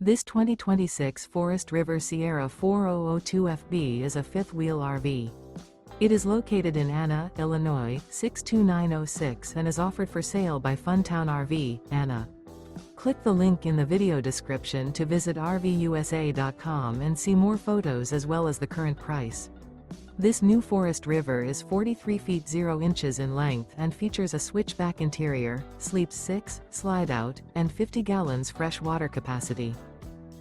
This 2026 Forest River Sierra 4002FB is a fifth-wheel RV. It is located in Anna, Illinois, 62906 and is offered for sale by Funtown RV, Anna. Click the link in the video description to visit RVUSA.com and see more photos as well as the current price. This new Forest River is 43 feet 0 inches in length and features a switchback interior, sleeps 6, slide-out, and 50 gallons fresh water capacity.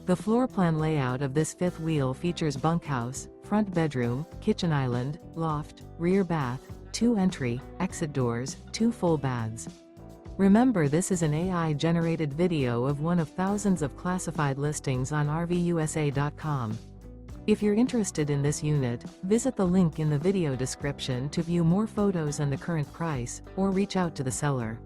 The floor plan layout of this fifth wheel features bunkhouse, front bedroom, kitchen island, loft, rear bath, 2 entry, exit doors, 2 full baths. Remember, this is an AI-generated video of one of thousands of classified listings on RVUSA.com. If you're interested in this unit, visit the link in the video description to view more photos and the current price, or reach out to the seller.